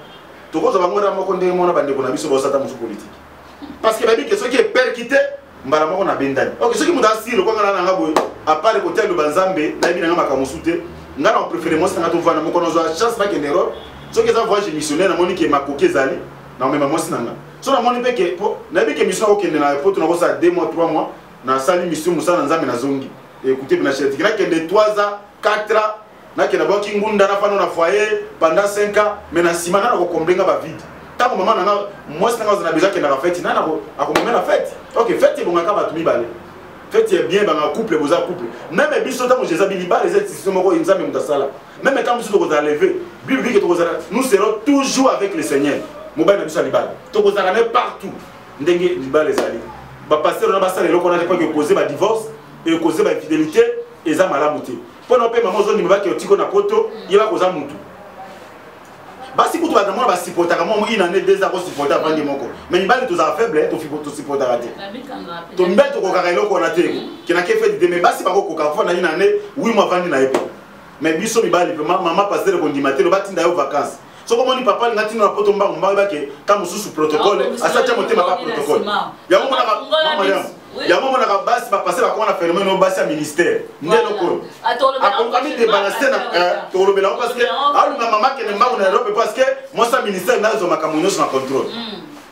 to ko za bango ra mo ko ndenge mona bande ko na biso ba sata musu politique parce que babi ke soki perkité mbala moko na bendani ok soki muda silo ko ngana nga boy à part le côté de banzambe na bi na maka musute ngana on préférer mo sanga to vana mo ko no zo chance ba ke nero soki za voyage missionnaire na moni ke makoke zali na même mo sinanga so na moni pe ke na bi ke mission ko kende na poto na ko sa 2 mois 3 mois na sali mission musana nzambe na zongi écoutez bien chérie kina ke de 3 ans 4 ans na ke na boki ngunda na fano na foyer pendant 5 ans mais na simana na ko combler ba vide tant que maman n'a moi c'est quand on a besoin qu'elle a fait nana a comment la fête OK fête est bon ka ba tumi balé fête est bien ba couple vous a couple même biso tant que je zabili ba les institutions moko inzambe mudasala même quand biso to za lever bible que to za nous serons toujours avec le Seigneur mobile na biso libala to ko za partout ndenge libala les ali ba pasteur na ba sala le ko na pas que causer ba divorce et causer ba infidélité et za malamuté pour no pe maman zo ni ba ke otiko na poto yeba ko za mutu basi kutu ba tamona ba supporter kama mo ina ne deux ans supporter avant de moko mais ni bali to za faible to supporter raté to mbeto ko kaka eloko na te kina ke fait de mais basi ba ko ka fona ina ne 8 mois avant na epe mais biso mi bali maman passer ko ndimate lo batinda yo vacances so comme ni papa ngati na poto mba ba ke kama susu protocole asacha motema pa protocole ya mo na mama ya ya mo na basi ba passer ba ko na phénomène no basi ya ministère ndelo ko akongami de balancer na to lo bela parce que alu na mama ke mba na Europe parce que moi sa ministère na zo makamunyo na contrôle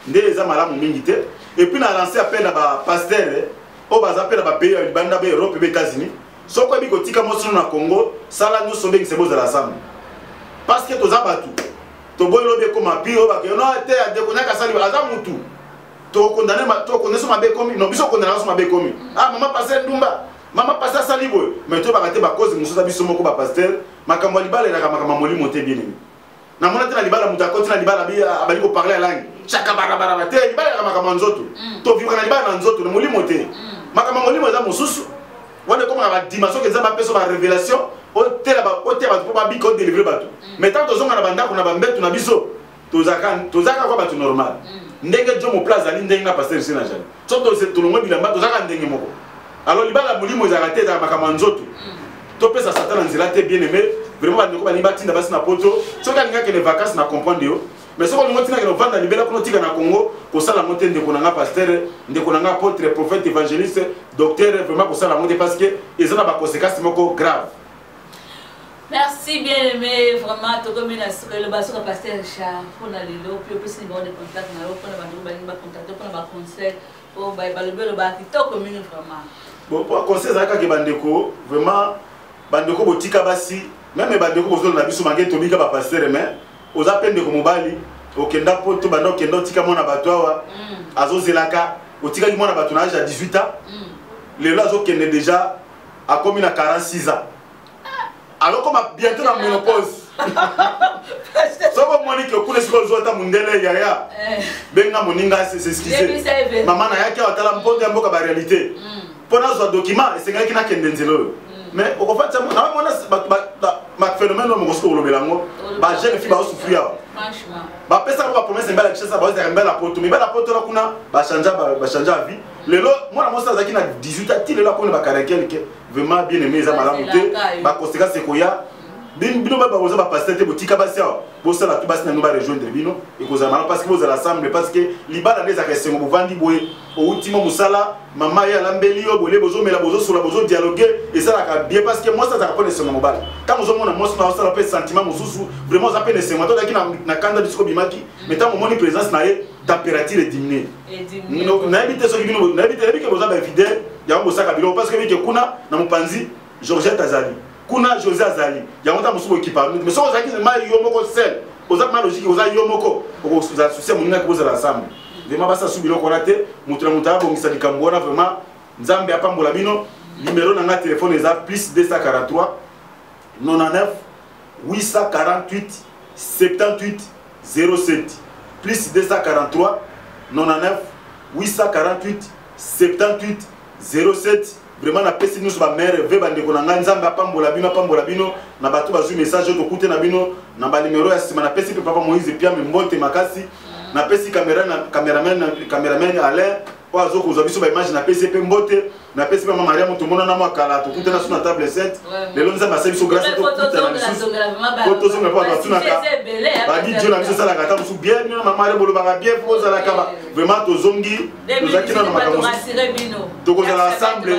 ndele za malamu mingi te et puis na lancer appel na ba pasteur o ba appel na ba pays ya banda ba Europe be États-Unis so ko bi ko tika mo na Congo sala nous sombe se boza la sam parce que to za batu to boyo be ko ma pio ba ke no te a de ko na ka sali ba za mutu to condamner ma to connaître ma be komi no biso condamner ma be komi ah maman passer ndumba maman passer sali boy mais to ba ka te ba cause muso za biso moko ba pasteur makambo libala na makambo moli monter bien aimé na mona te na libala muta ko te na libala bi abali ko parler langue chaka barabara te libala na makambo nzoto to vivre na libala na nzoto na moli monter makambo moli mo za mususu wale comme la dimension que ça va faire la révélation au tel ba pour ba bi ko délivrer bato mais tant tozonga na banda ko na bambetu na biso tozaka kwa bato normal ndenge jo mo place ali ndenge na pasteur sina jali so to longo bilamba tozaka ndenge moko alors libala molimo ezaka te za makambo nzoto to pesa satan nzela te bien aimé vraiment ba ndeko ba ni batinda basi na poto so ka ninga que les vacances na comprendre yo mais ce qu'on continue à vendre libérer pour nous na Congo pour ça la montée de konanga pasteur de konanga apôtre prophète évangéliste docteur vraiment pour ça la montée parce que ils ont pas conséquences moko grave. Merci bien aimé vraiment to comme le basso de pasteur Richard pour na lelo puis aussi numéro de contact na pour na bandu ba contacter pour na ba conseil pour ba le ba ki to commune vraiment. Bon pour conseil za ka ke bandeko vraiment bandeko botika basi même bandeko bozo na biso mangé to bika ba pasteur mais aux appels de Komobali, au Kenda Poto, Bando Kendo Tika Mona Batoa, Azo Zelaka, au Tika Mona Batonage à 18 ans. Les Lazo qui est déjà à commune à 46 ans. Alors qu'on a bientôt la ménopause. So comme moi que vous connaissez les autres mundele yaya. Benga moninga c'est ce qui c'est. Maman na yaki atala mpote mboka ba réalité. Pona zo document et c'est ngaki na kendenzelo. Mais au fait ça ma phénomène mo ko lo belango ba jeune fille ba souffrir franchement ba pesa ko ba promesse mbala kisa ba za mbala poto mi bala poto la kuna ba changer vie lelo moi na mosa zaki na 18 ans ti lelo ko ba karakel ke vraiment bien aimé za malamu te ba conséquence ko ya bino ba boza ba pasteur te botika basi bo sala tout basi na no ba rejoindre bino et ko za malamu parce que vous allez ensemble parce que libala des akese mo vandi boye au ultimo musala maman ya lambeli yo bolé bozo mela bozo sula bozo dialoguer et ça la bien parce que moi ça pas les semaines mobile quand vous mona moi ça la peut sentiment mususu vraiment ça peut les semaines toi qui na kanda disco bimaki mais tant mon présence na température est diminuée na habite so bino na habite que boza ba fidèle ya ngo saka bilo parce que que kuna na mupanzi Georgette Azali kuna José Azali ya ngota musubo équipe mais so za ki ma yo moko sel oza ma logique oza yo moko ko za souci moninga ko za ensemble vraiment basa subilo ko raté mutula mutaba bongisa likambona vraiment nzambe apambola bino numéro na téléphone eza plus 243 99 848 78 07 plus 243 99 848 78 07 vraiment na pesi nous ba mère ve bande ko na nzambe apambola bino na bato bazu message to kute na bino na ba numéro ya sima na pesi pe papa Moïse Pia Mbote makasi na pesi cameraman Alain oazo ko zabiso ba image na pesi pe Mbote na pesi pe Maria moto mona na makala to kute na suna table 7 lelo nzambe asebiso grâce to kute na biso photo zo me pa tuna ka ba di Dieu na biso sala kata musu bien na Maria bolo ba bien poza la kaba vraiment to zongi to zakina na makambo to ko za ensemble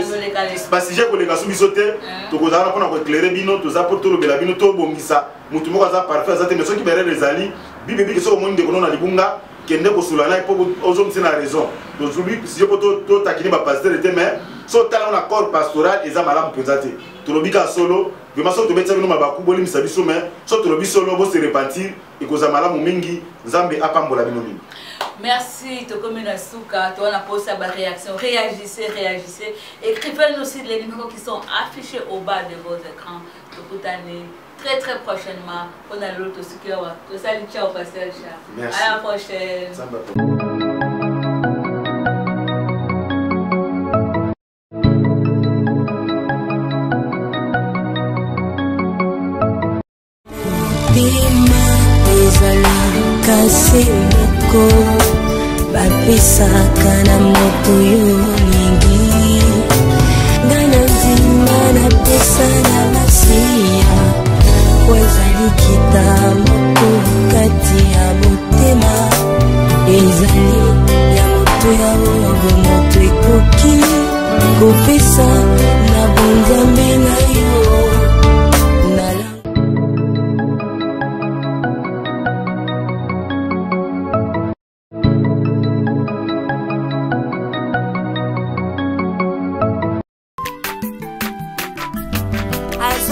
ba sujet ko le kasu biso te to ko za na pona ko éclairer bino to za poto lo bela bino to bongisa mutu moko za parfait za te mais soki bere rezali bibi ke so mo ndeko na libunga kende ko sulana ipo ozom tsena raison to zubi si poto to takini ba pasteur était mais so tala on accord pastoral eza malamu présenter to lobika solo vraiment so to betsa bino mabaku boli misabiso mais so to lobi solo bo se repentir ikoza malamu mingi nzambe apambola bino mingi. Merci, Tokomi Nasuka, toi on a posé sa réaction, réagissez, écrivez-nous aussi les numéros qui sont affichés au bas de vos écrans. Très prochainement, on a l'autre aussi qui va. Salut, ciao, Pasteur Cha. Merci. À la prochaine. Bima ezalaka semoko bapisaka na moto yo mingi ngana nzima napesa na masiya wazali kita moko kati ya motema ezali ya moto ya oyo moto ekoki kopesa na bonzambe na yo.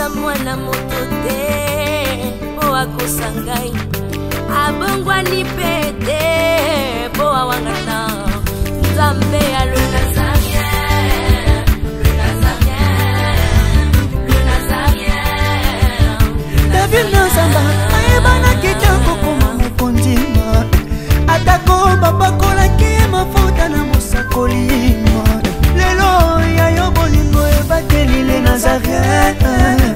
Mwana moto te po akosangai abongwa ni pete po awangana nzambe ya le Nazarien David Nzamba ayebana kitoko koma mokondima atako bapakolaki mafuta na mosakolima lelo ya yo bolingo ebateli le Nazarien